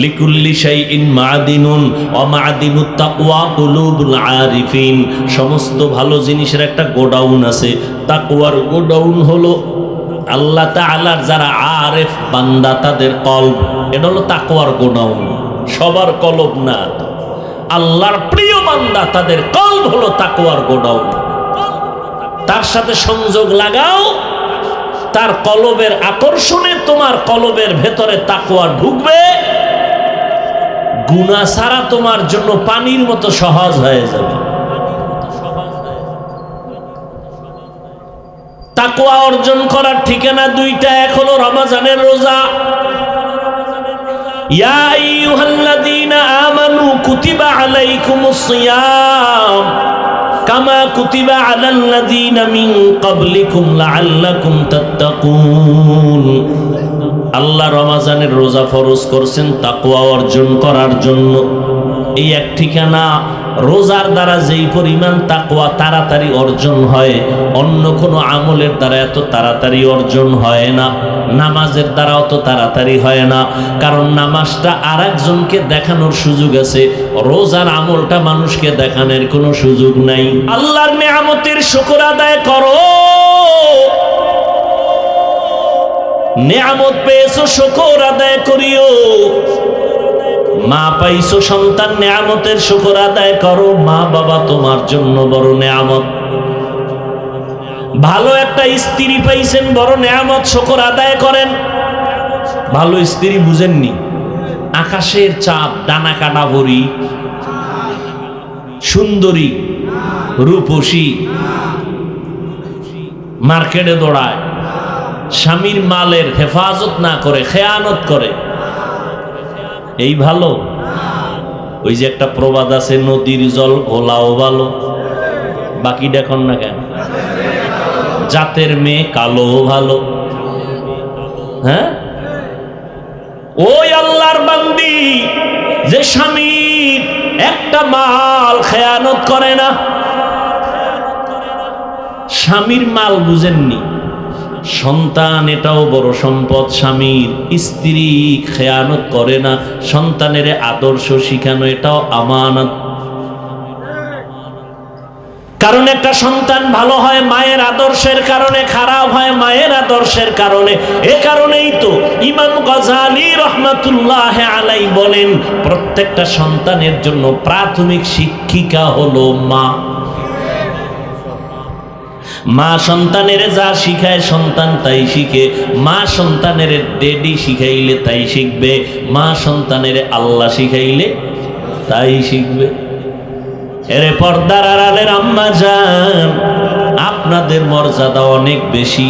লিকুল্লি শাইইন মা'দিনুন ওয়া মা'দিনুত তাকওয়া কুলুবুল আরিফিন। সমস্ত ভালো জিনিসের একটা গোডাউন আছে, তাকওয়ার গোডাউন হলো আল্লাহ তাআলার যারা আরেফ বান্দা, তাদের কলব। এটা হলো তাকওয়ার গোডাউন। সবার কলব না, আল্লাহর প্রিয় বান্দা তাদের কলব হলো তাকওয়ার গোডাউন। তার সাথে সংযোগ লাগাও, তার কলবের আকর্ষণে তোমার কলবের ভেতরে তাকওয়া ঢুকবে। গুনাহ ছাড়া তোমার জন্য পানির মতো সহজ হয়ে যাবে। তাকওয়া অর্জন করার ঠিকানা দুইটা। এক হলো রমজানের রোজা। ইয়া আইয়ুহাল্লাযীনা আমানু কুতিবা আলাইকুমুস সিয়াম কামা কুতিবা আলাল্লাযীনা মিন ক্বাবলিকুম লাআল্লাকুম তাত্তাকুন। আল্লাহ রমজানের রোজা ফরজ করছেন তাকওয়া অর্জন করার জন্য। এই এক ঠিকানা, রোজার দ্বারা যেই পরিমাণ তাকওয়া তাড়াতাড়ি অর্জন হয়, অন্য কোনো আমলের দ্বারা এত তাড়াতাড়ি অর্জন হয় না। নামাজের দ্বারা অত তাড়াতাড়ি হয় না, কারণ নামাজটা আর একজনকে দেখানোর সুযোগ আছে, রোজার আমলটা মানুষকে দেখানোর কোনো সুযোগ নাই। আল্লাহর নেয়ামতের শুকর আদায় করো। নেয়ামত পেয়েছো, শুকর আদায় করিও। মা পাইছো সন্তান, নেয়ামতের শুকর আদায় করো। মা বাবা তোমার জন্য বড় নেয়ামত। ভালো একটা স্ত্রী পাইছেন, বড় নেয়ামত, শুকর আদায় করেন। ভালো স্ত্রী বুঝেননি? আকাশের চাঁদ, ডানা কাটা ভরি, সুন্দরী, রূপসী, মার্কেটে দৌড়ায়, স্বামীর মালের হেফাজত না করে খেয়ানত করে, এই ভালো? ওই যে একটা প্রবাদ আছে, নদীর জল ঘোলাও ভালো, বাকি দেখুন না কেন? জাতের মেয়ে কালো ভালো। হ্যাঁ, ওই আল্লাহর বান্দি যে স্বামীর একটা মাল খেয়ানত করে না। স্বামীর মাল বুঝেননি? সন্তান এটাও বড় সম্পদ স্বামীর। স্ত্রী খেয়ানত করে না, সন্তানের আদর্শ শিখানো এটাও আমানত। কারণ একটা সন্তান ভালো হয় মায়ের আদর্শের কারণে, খারাপ হয় মায়ের আদর্শের কারণে। এ কারণেই তো ইমাম গজালী রহমাতুল্লাহ আলাইহি বলেন, প্রত্যেকটা সন্তানের জন্য প্রাথমিক শিক্ষিকা হলো মা। মা সন্তানের যা শিখায় সন্তান তাই শিখে। মা সন্তানের ডেডি শিখাইলে তাই শিখবে, মা সন্তানের আল্লাহ শিখাইলে তাই শিখবে। এরে পর্দার আড়ালের আম্মা জান, আপনাদের মর্যাদা অনেক বেশি।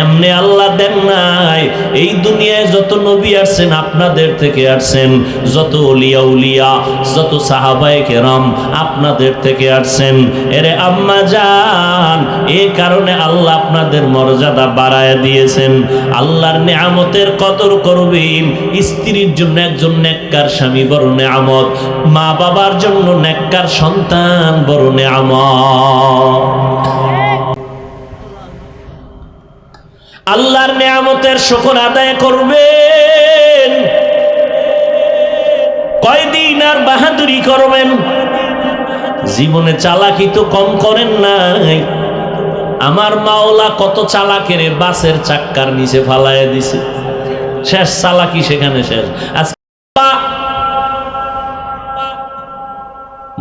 এমনি আল্লাহ দেন নাই। এই দুনিয়ায় যত নবী আসছেন আপনাদের থেকে আসছেন, যত ওলিয়া উলিয়া, যত সাহাবায়ে কেরাম আপনাদের থেকে আসছেন। এরে আম্মা জান, এই কারণে আল্লাহ আপনাদের মর্যাদা বাড়ায় দিয়েছেন। আল্লাহর নেয়ামতের কদর করবেন। স্ত্রীর জন্য একজন নেককার স্বামী বড় নেয়ামত, মা বাবার জন্য নেককার সন্তান বড় নেয়ামত। আল্লাহর নেয়ামতের শুকর আদায় করবেন। কয়দিন আর বাহাদুরি করবেন? জীবনে চালাকি তো কম করেন নাই। আমার মাওলা কত চালাকের বাসের চাক্কার নিচে ফালায় দিছে, শেষ চালাকি সেখানে শেষ। আজকে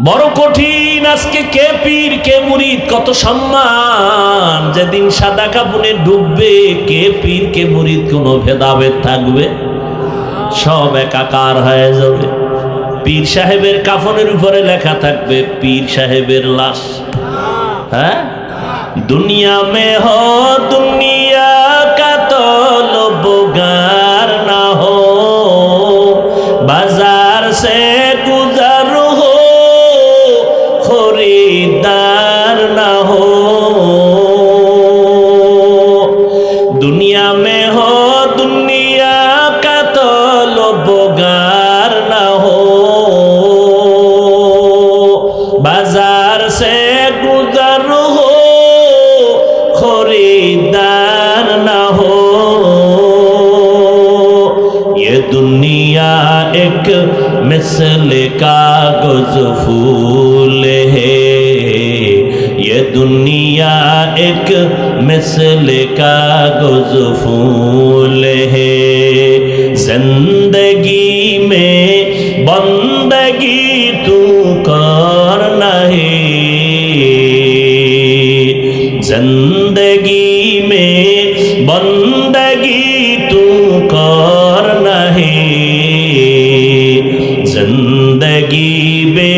বড় কঠিন। আজকে কে পীর কে মুরিদ কত সম্মান। যেদিন সাদা কাপুনে ডুববে, কে পীর কে মুরিদ কোনো ভেদাভেদ থাকবে? সব একাকার হয়ে যাবে। পীর সাহেবের কাফনের উপরে লেখা থাকবে পীর সাহেবের লাশ। হ্যাঁ, দুনিয়া মে হো দুনিয়া কা তলবগার না হো, বাজার সে গুজর হো, खरीदार ना हो। दुनिया में हो दुनिया का तलबगार ना हो, बाजार से गुजर हो, खरीदार ना हो। ये दुनिया एक मिसल कागज फूल है, ये दुनिया एक मिसल कागज फूल है। जिंदगी में बंदगी तू करना है, जिंदगी में बंदगी तू करना है। जिंदगी बे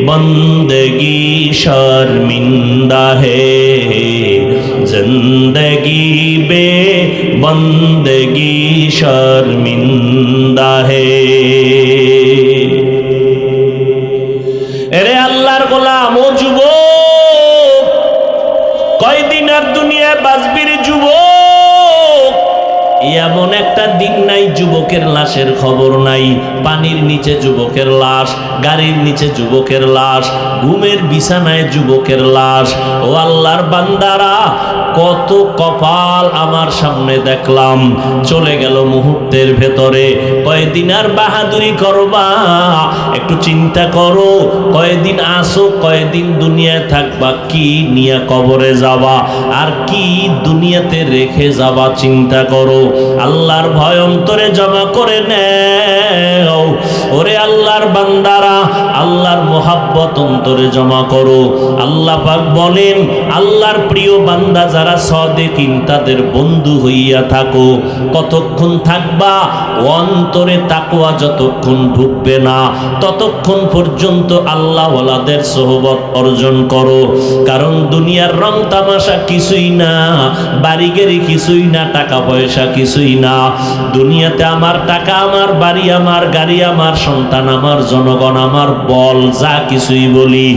बंदगी शर्मिंदा है, जिंदगी बे बंदगी शर्मिंदा है। এরে আল্লাহর গোলাম ও যুবক, এমন একটা দিন নাই যুবকের লাশের খবর নাই। পানির নিচে যুবকের লাশ, গাড়ির নিচে যুবকের লাশ, ঘুমের বিছানায় যুবকের লাশ। ও আল্লাহর বান্দারা, কত কপাল আমার সামনে দেখলাম, চলে গেল মুহূর্তের ভেতরে। কয়দিন আর বাহাদুরি করবা? একটু চিন্তা করো, কয়দিন আসো, কয়দিন দুনিয়ায় থাকবা, কি নিয়ে কবরে যাবা, আর কি দুনিয়াতে রেখে যাবা চিন্তা করো। আল্লাহর ভয় অন্তরে জমা করে নেও। ওরে আল্লাহর বান্দারা, আল্লাহর মোহাব্বত অন্তরে জমা করো। আল্লাহ পাক বলেন, আল্লাহর প্রিয় বান্দা যারা সাদিকিন তাদের বন্ধু হইয়া থাকো। কতক্ষণ থাকবা? অন্তরে তাকওয়া যতক্ষণ ঢুকবে না ততক্ষণ পর্যন্ত আল্লাহওয়ালাদের সোহবত অর্জন করো। কারণ দুনিয়ার রং তামাশা কিছুই না, বাড়ি গাড়ি কিছুই না, টাকা পয়সা কিছুই না। দুনিয়াতে আমার টাকা, আমার বাড়ি, আমার গাড়ি, আমার সন্তান, আমার জনগণ, আমার বল, যা কিছুই বলি,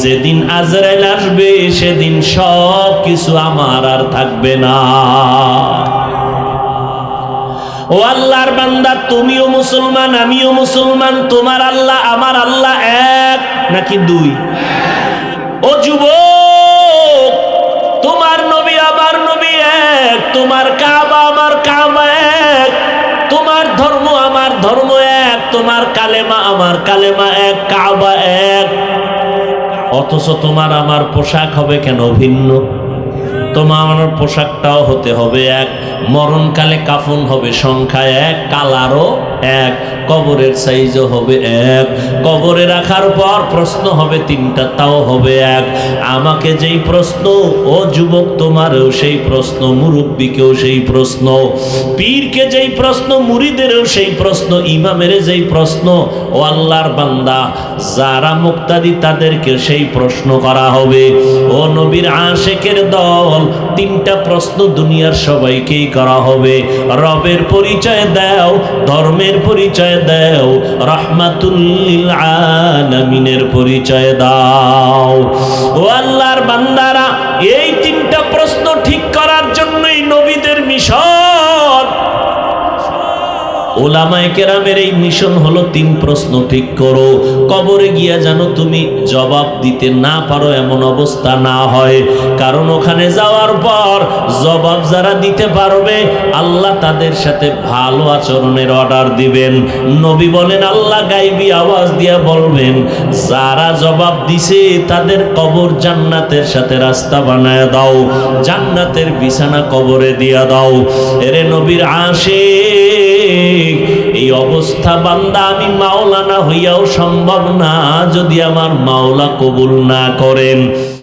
যেদিন আজরাইল আসবে সেদিন সব কিছু আমার আর থাকবে না। ও আল্লাহর বান্দা, তুমিও মুসলমান, আমিও মুসলমান। তোমার আল্লাহ আমার আল্লাহ এক নাকি দুই? ও যুবক, তোমার নবী আমার নবী এক, তোমার কাবা আমার কাবা এক, তোমার ধর্ম আমার ধর্ম এক, তোমার কালেমা আমার কালেমা এক, কাবা এক। অথচ তোমার আমার পোশাক হবে কেন ভিন্ন? তোমার আমার পোশাকটাও হতে হবে এক, মরণকালে কাফন হবে সংখ্যা এক, কালারও এক, কবরের সাইজও হবে এক, কবরে রাখার পর প্রশ্ন হবে তিনটা, তাও হবে এক। আমাকে যেই প্রশ্ন, ও যুবক তোমারও সেই প্রশ্ন, মুরব্বীকেও সেই প্রশ্ন, পীরকে যেই প্রশ্ন, মুরিদেরও সেই প্রশ্ন, ইমামের যেই প্রশ্ন। ও আল্লাহর বান্দা, যারা মুক্তাদি তাদেরকে সেই প্রশ্ন করা হবে। ও নবীর আশেকের দল, তিনটা প্রশ্ন দুনিয়ার সবাইকেই করা হবে। রবের পরিচয় দাও, ধর্মের পরিচয় দাও, রাহমাতুল লিল আলামিনের পরিচয় দাও। ও আল্লাহর বান্দারা, এই তিনটা প্রশ্ন ঠিক করার জন্যই নবীদের মিশন। ওলামায়ে কেরামের এই মিশন হলো তিন প্রশ্ন ঠিক করো। কবরে গিয়া যেন তুমি জবাব দিতে না পারো এমন অবস্থা না হয়। কারণ ওখানে যাওয়ার পর জবাব যারা দিতে পারবে আল্লাহ তাদের সাথে ভালো আচরণের অর্ডার দিবেন। নবী বলেন, আল্লাহ গায়বী আওয়াজ দিয়া বলবেন, যারা জবাব দিছে তাদের কবর জান্নাতের সাথে রাস্তা বানায় দাও, জান্নাতের বিছানা কবরে দিয়া দাও। এরে নবীর আশিক, এই অবস্থা বান্দা আমি মাওলানা হইয়াও সম্ভব না যদি আমার মাওলা কবুল না করেন।